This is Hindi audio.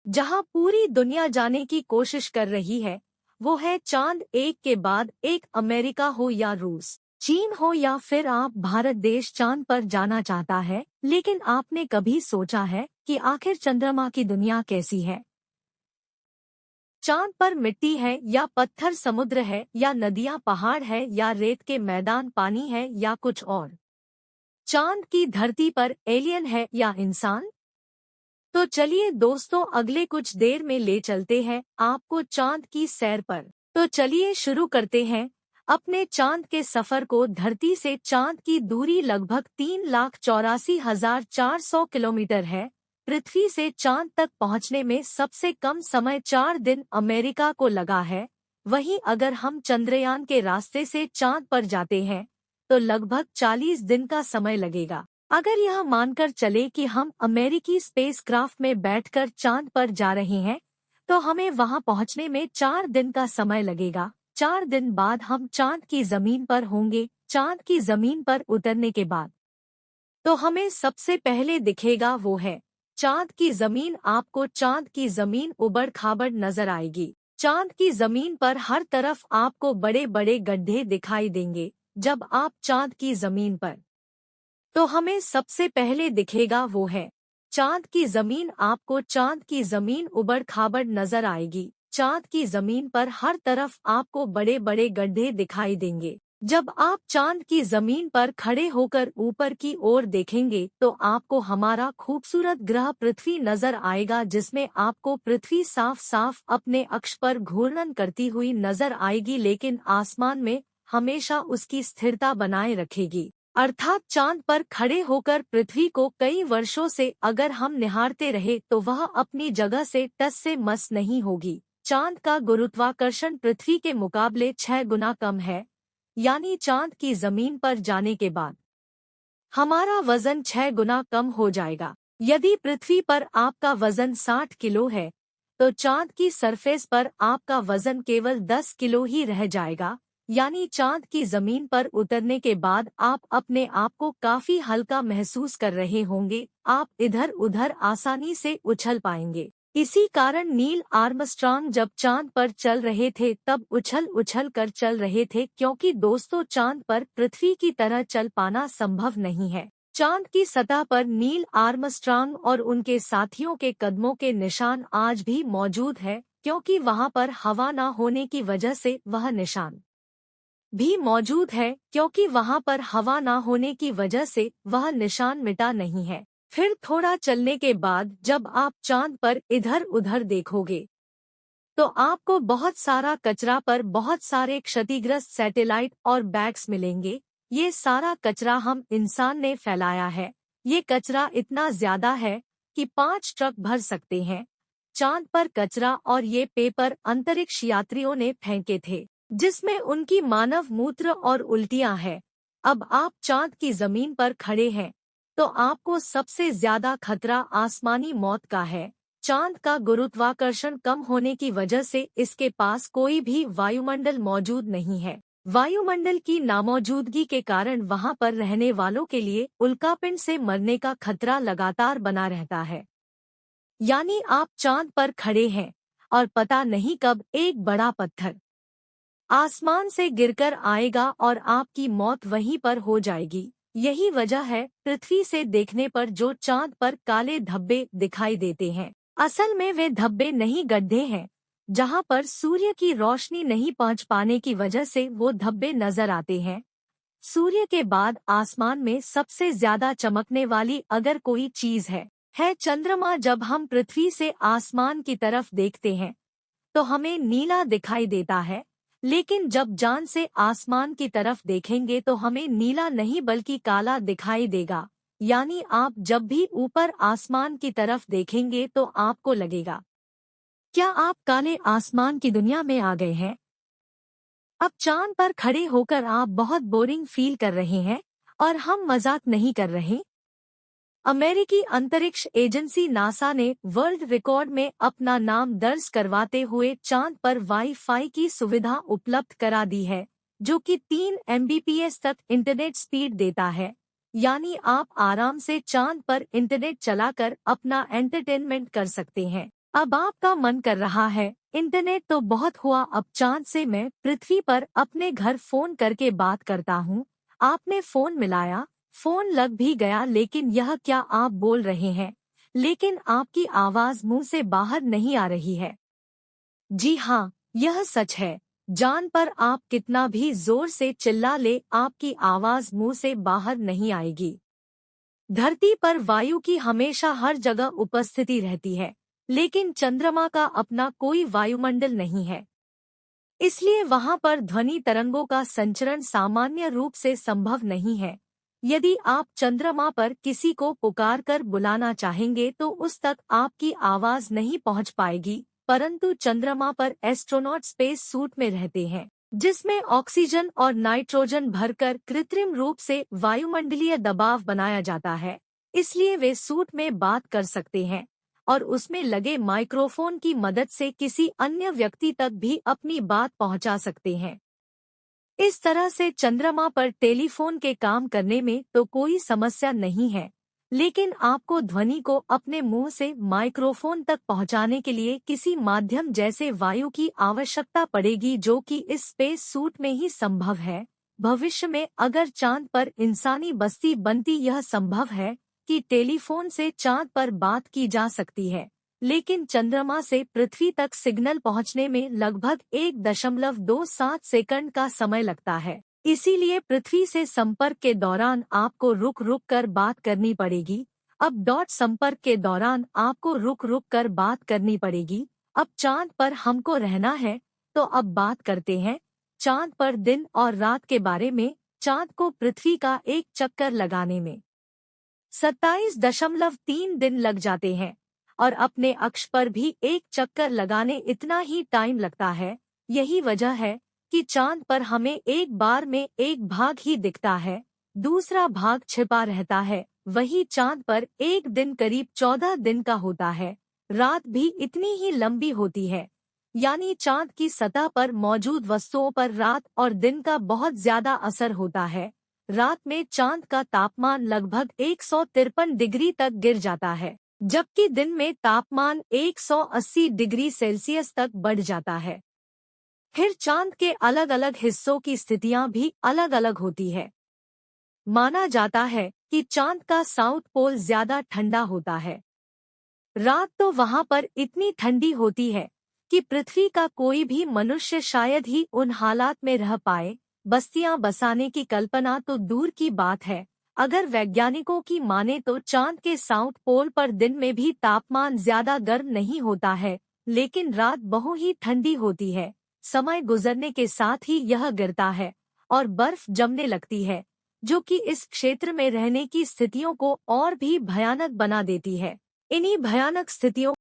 जहां पूरी दुनिया जाने की कोशिश कर रही है वो है चांद। एक के बाद एक, अमेरिका हो या रूस, चीन हो या फिर आप भारत देश चांद पर जाना चाहता है। लेकिन आपने कभी सोचा है कि आखिर चंद्रमा की दुनिया कैसी है? चांद पर मिट्टी है या पत्थर, समुद्र है या नदियां पहाड़ है या रेत के मैदान, पानी है या कुछ और? चांद की धरती पर एलियन है या इंसान? तो चलिए दोस्तों, अगले कुछ देर में ले चलते हैं आपको चांद की सैर पर। तो चलिए शुरू करते हैं अपने चांद के सफर को। धरती से चांद की दूरी लगभग 3,84,400 किलोमीटर है। पृथ्वी से चांद तक पहुंचने में सबसे कम समय 4 दिन अमेरिका को लगा है। वहीं अगर हम चंद्रयान के रास्ते से चांद पर जाते हैं तो लगभग 40 दिन का समय लगेगा। अगर यह मानकर चले कि हम अमेरिकी स्पेसक्राफ्ट में बैठकर चांद पर जा रहे हैं तो हमें वहां पहुंचने में 4 दिन का समय लगेगा। 4 दिन बाद हम चांद की जमीन पर होंगे। चांद की जमीन पर उतरने के बाद तो हमें सबसे पहले दिखेगा वो है चांद की जमीन। आपको चांद की जमीन उबड़ खाबड़ नजर आएगी। चांद की जमीन पर हर तरफ आपको बड़े बड़े गड्ढे दिखाई देंगे। जब आप चांद की जमीन पर तो हमें सबसे पहले दिखेगा वो है चांद की जमीन। आपको चांद की जमीन उबड़ खाबड़ नजर आएगी। चांद की जमीन पर हर तरफ आपको बड़े बड़े गड्ढे दिखाई देंगे। जब आप चांद की जमीन पर खड़े होकर ऊपर की ओर देखेंगे तो आपको हमारा खूबसूरत ग्रह पृथ्वी नजर आएगा, जिसमें आपको पृथ्वी साफ साफ अपने अक्ष पर घूर्णन करती हुई नजर आएगी, लेकिन आसमान में हमेशा उसकी स्थिरता बनाए रखेगी। अर्थात चांद पर खड़े होकर पृथ्वी को कई वर्षों से अगर हम निहारते रहे तो वह अपनी जगह से टस से मस नहीं होगी। चांद का गुरुत्वाकर्षण पृथ्वी के मुकाबले 6 गुना कम है, यानी चांद की जमीन पर जाने के बाद हमारा वजन 6 गुना कम हो जाएगा। यदि पृथ्वी पर आपका वजन 60 किलो है तो चांद की सरफेस पर आपका वजन केवल 10 किलो ही रह जाएगा। यानी चांद की जमीन पर उतरने के बाद आप अपने आप को काफी हल्का महसूस कर रहे होंगे। आप इधर उधर आसानी से उछल पाएंगे। इसी कारण नील आर्मस्ट्रांग जब चांद पर चल रहे थे तब उछल उछल कर चल रहे थे, क्योंकि दोस्तों चांद पर पृथ्वी की तरह चल पाना संभव नहीं है। चांद की सतह पर नील आर्मस्ट्रांग और उनके साथियों के कदमों के निशान आज भी मौजूद है, क्योंकि वहां पर हवा न होने की वजह से वह निशान भी मौजूद है, क्योंकि वहां पर हवा न होने की वजह से वह निशान मिटा नहीं है। फिर थोड़ा चलने के बाद जब आप चांद पर इधर उधर देखोगे तो आपको बहुत सारा कचरा पर बहुत सारे क्षतिग्रस्त सैटेलाइट और बैग्स मिलेंगे। ये सारा कचरा हम इंसान ने फैलाया है। ये कचरा इतना ज्यादा है कि 5 ट्रक भर सकते हैं। चांद पर कचरा और ये पेपर अंतरिक्ष यात्रियों ने फेंके थे, जिसमें उनकी मानव मूत्र और उल्टियां हैं। अब आप चांद की जमीन पर खड़े हैं तो आपको सबसे ज्यादा खतरा आसमानी मौत का है। चांद का गुरुत्वाकर्षण कम होने की वजह से इसके पास कोई भी वायुमंडल मौजूद नहीं है। वायुमंडल की नामौजूदगी के कारण वहां पर रहने वालों के लिए उल्कापिंड से मरने का खतरा लगातार बना रहता है। यानी आप चांद पर खड़े हैं और पता नहीं कब एक बड़ा पत्थर आसमान से गिरकर आएगा और आपकी मौत वहीं पर हो जाएगी। यही वजह है पृथ्वी से देखने पर जो चांद पर काले धब्बे दिखाई देते हैं, असल में वे धब्बे नहीं, गड्ढे हैं, जहां पर सूर्य की रोशनी नहीं पहुंच पाने की वजह से वो धब्बे नजर आते हैं। सूर्य के बाद आसमान में सबसे ज्यादा चमकने वाली अगर कोई चीज है चंद्रमा। जब हम पृथ्वी से आसमान की तरफ देखते हैं तो हमें नीला दिखाई देता है, लेकिन जब चांद से आसमान की तरफ देखेंगे तो हमें नीला नहीं बल्कि काला दिखाई देगा। यानी आप जब भी ऊपर आसमान की तरफ देखेंगे तो आपको लगेगा क्या आप काले आसमान की दुनिया में आ गए हैं। अब चांद पर खड़े होकर आप बहुत बोरिंग फील कर रहे हैं, और हम मजाक नहीं कर रहे। अमेरिकी अंतरिक्ष एजेंसी नासा ने वर्ल्ड रिकॉर्ड में अपना नाम दर्ज करवाते हुए चांद पर वाईफाई की सुविधा उपलब्ध करा दी है, जो कि 3 Mbps तक इंटरनेट स्पीड देता है। यानी आप आराम से चांद पर इंटरनेट चलाकर अपना एंटरटेनमेंट कर सकते हैं। अब आपका मन कर रहा है, इंटरनेट तो बहुत हुआ, अब चांद से मैं पृथ्वी पर अपने घर फोन करके बात करता हूँ। आपने फोन मिलाया, फोन लग भी गया, लेकिन यह क्या आप बोल रहे हैं? लेकिन आपकी आवाज मुंह से बाहर नहीं आ रही है। जी हाँ, यह सच है। जान पर आप कितना भी जोर से चिल्ला ले, आपकी आवाज मुंह से बाहर नहीं आएगी। धरती पर वायु की हमेशा हर जगह उपस्थिति रहती है, लेकिन चंद्रमा का अपना कोई वायुमंडल नहीं है। इसलिए वहां पर ध्वनि तरंगों का संचरण सामान्य रूप से संभव नहीं है। यदि आप चंद्रमा पर किसी को पुकार कर बुलाना चाहेंगे तो उस तक आपकी आवाज नहीं पहुंच पाएगी, परंतु चंद्रमा पर एस्ट्रोनॉट स्पेस सूट में रहते हैं, जिसमें ऑक्सीजन और नाइट्रोजन भरकर कृत्रिम रूप से वायुमंडलीय दबाव बनाया जाता है। इसलिए वे सूट में बात कर सकते हैं और उसमें लगे माइक्रोफोन की मदद से किसी अन्य व्यक्ति तक भी अपनी बात पहुंचा सकते हैं। इस तरह से चंद्रमा पर टेलीफोन के काम करने में तो कोई समस्या नहीं है, लेकिन आपको ध्वनि को अपने मुंह से माइक्रोफोन तक पहुंचाने के लिए किसी माध्यम जैसे वायु की आवश्यकता पड़ेगी, जो कि इस स्पेस सूट में ही संभव है। भविष्य में अगर चांद पर इंसानी बस्ती बनती, यह संभव है कि टेलीफोन से चांद पर बात की जा सकती है, लेकिन चंद्रमा से पृथ्वी तक सिग्नल पहुंचने में लगभग 1.27 सेकंड का समय लगता है। इसीलिए पृथ्वी से संपर्क के दौरान आपको रुक रुक कर बात करनी पड़ेगी। अब डॉट संपर्क के दौरान आपको रुक रुक कर बात करनी पड़ेगी। अब चांद पर हमको रहना है, तो अब बात करते हैं चांद पर दिन और रात के बारे में। चांद को पृथ्वी का एक चक्कर लगाने में 27.3 दिन लग जाते हैं और अपने अक्ष पर भी एक चक्कर लगाने इतना ही टाइम लगता है। यही वजह है कि चांद पर हमें एक बार में एक भाग ही दिखता है, दूसरा भाग छिपा रहता है। वही चांद पर एक दिन करीब 14 दिन का होता है। रात भी इतनी ही लंबी होती है, यानी चांद की सतह पर मौजूद वस्तुओं पर रात और दिन का बहुत ज्यादा असर होता है। रात में चांद का तापमान लगभग 153 डिग्री तक गिर जाता है, जबकि दिन में तापमान 180 डिग्री सेल्सियस तक बढ़ जाता है। फिर चांद के अलग अलग हिस्सों की स्थितियां भी अलग अलग होती है। माना जाता है कि चांद का साउथ पोल ज्यादा ठंडा होता है। रात तो वहां पर इतनी ठंडी होती है कि पृथ्वी का कोई भी मनुष्य शायद ही उन हालात में रह पाए। बस्तियां बसाने की कल्पना तो दूर की बात है। अगर वैज्ञानिकों की माने तो चांद के साउथ पोल पर दिन में भी तापमान ज्यादा गर्म नहीं होता है, लेकिन रात बहुत ही ठंडी होती है। समय गुजरने के साथ ही यह गिरता है और बर्फ जमने लगती है, जो कि इस क्षेत्र में रहने की स्थितियों को और भी भयानक बना देती है। इन्हीं भयानक स्थितियों